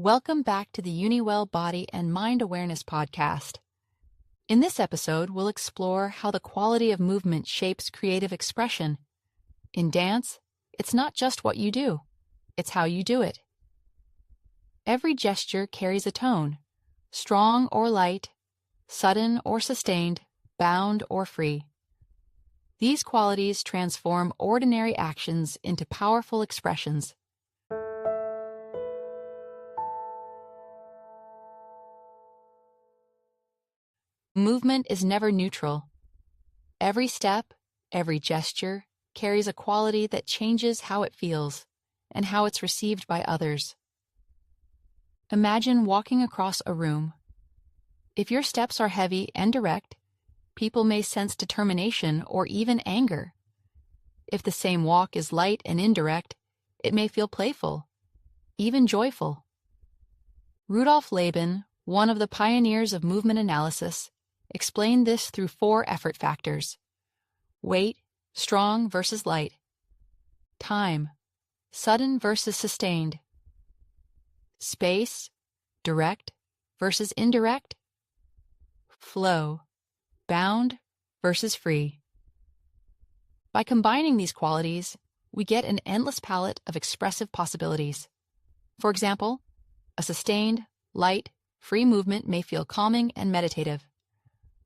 Welcome back to the UniWell Body and Mind Awareness podcast. In this episode, we'll explore how the quality of movement shapes creative expression. In dance, it's not just what you do, it's how you do it. Every gesture carries a tone, strong or light, sudden or sustained, bound or free. These qualities transform ordinary actions into powerful expressions. Movement is never neutral. Every step, every gesture, carries a quality that changes how it feels and how it's received by others. Imagine walking across a room. If your steps are heavy and direct, people may sense determination or even anger. If the same walk is light and indirect, it may feel playful, even joyful. Rudolf Laban, one of the pioneers of movement analysis, explained this through 4 effort factors: weight, strong versus light; time, sudden versus sustained; space, direct versus indirect; flow, bound versus free. By combining these qualities, we get an endless palette of expressive possibilities. For example, a sustained, light, free movement may feel calming and meditative.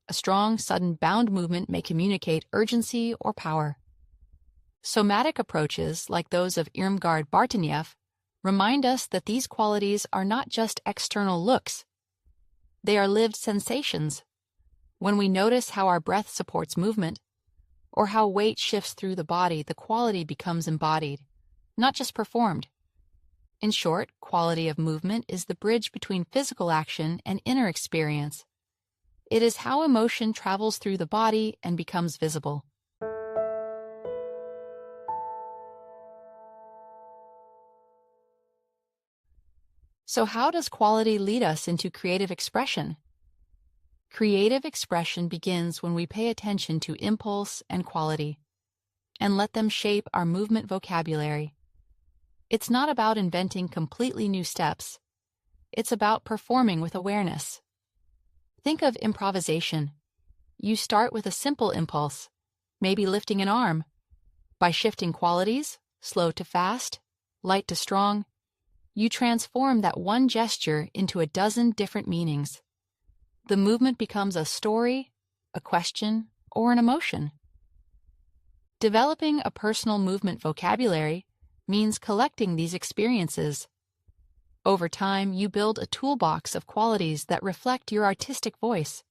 A strong, sudden, bound movement may communicate urgency or power. Somatic approaches, like those of Irmgard Bartuniev, remind us that these qualities are not just external looks. They are lived sensations. When we notice how our breath supports movement, or how weight shifts through the body, the quality becomes embodied, not just performed. In short, quality of movement is the bridge between physical action and inner experience. It is how emotion travels through the body and becomes visible. So how does quality lead us into creative expression? Creative expression begins when we pay attention to impulse and quality, and let them shape our movement vocabulary. It's not about inventing completely new steps. It's about performing with awareness. Think of improvisation. You start with a simple impulse, maybe lifting an arm. By shifting qualities, slow to fast, light to strong, you transform that one gesture into a dozen different meanings. The movement becomes a story, a question, or an emotion. Developing a personal movement vocabulary means collecting these experiences. Over time, you build a toolbox of qualities that reflect your artistic voice.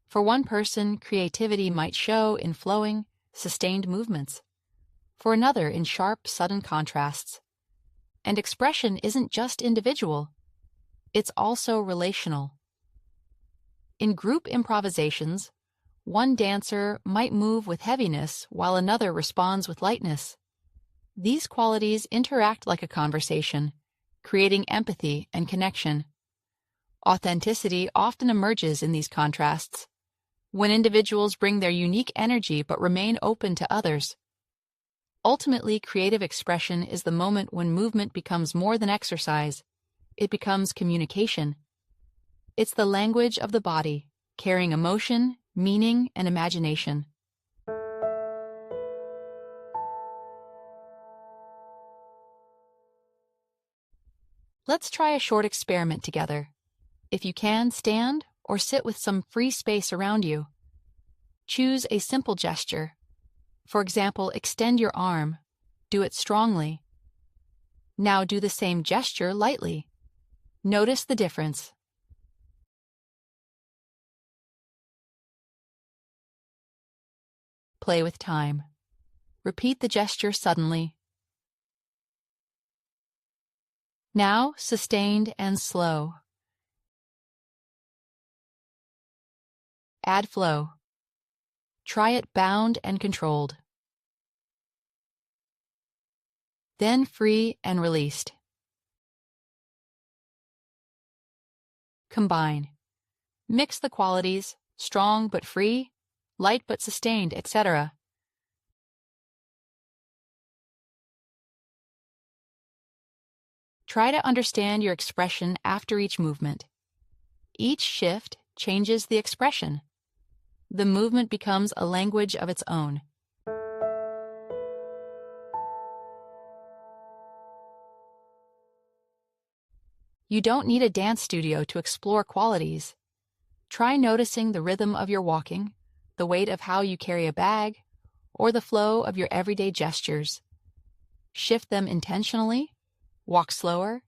For one person, creativity might show in flowing, sustained movements. For another, in sharp, sudden contrasts. And expression isn't just individual. It's also relational. In group improvisations, one dancer might move with heaviness while another responds with lightness. These qualities interact like a conversation, creating empathy and connection. Authenticity often emerges in these contrasts, when individuals bring their unique energy but remain open to others. Ultimately, creative expression is the moment when movement becomes more than exercise. It becomes communication. It's the language of the body, carrying emotion, meaning, and imagination. Let's try a short experiment together. If you can, stand or sit with some free space around you. Choose a simple gesture. For example, extend your arm. Do it strongly. Now do the same gesture lightly. Notice the difference. Play with time. Repeat the gesture suddenly. Now, sustained and slow. Add flow. Try it bound and controlled. Then free and released. Combine. Mix the qualities, strong but free, light but sustained, etc. Try to understand your expression after each movement. Each shift changes the expression. The movement becomes a language of its own. You don't need a dance studio to explore qualities. Try noticing the rhythm of your walking, the weight of how you carry a bag, or the flow of your everyday gestures. Shift them intentionally, walk slower,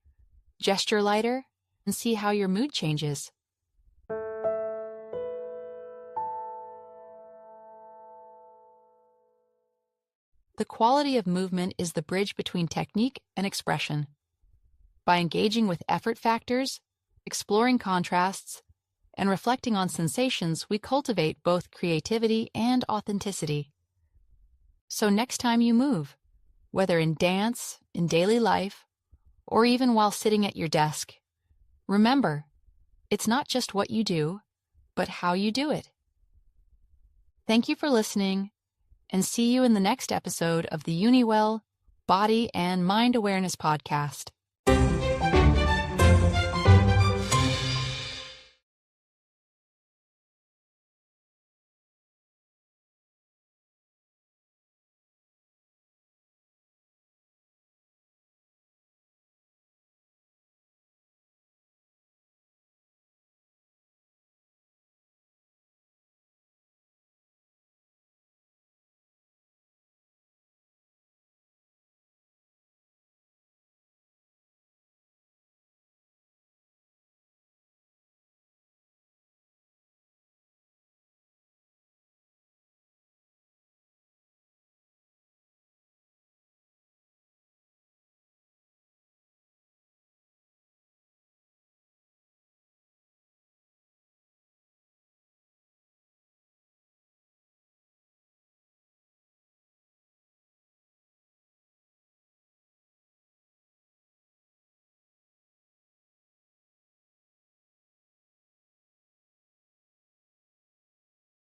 gesture lighter, and see how your mood changes. The quality of movement is the bridge between technique and expression. By engaging with effort factors, exploring contrasts, and reflecting on sensations, we cultivate both creativity and authenticity. So next time you move, whether in dance, in daily life, or even while sitting at your desk, remember, it's not just what you do, but how you do it. Thank you for listening, and see you in the next episode of the UniWell Body and Mind Awareness Podcast.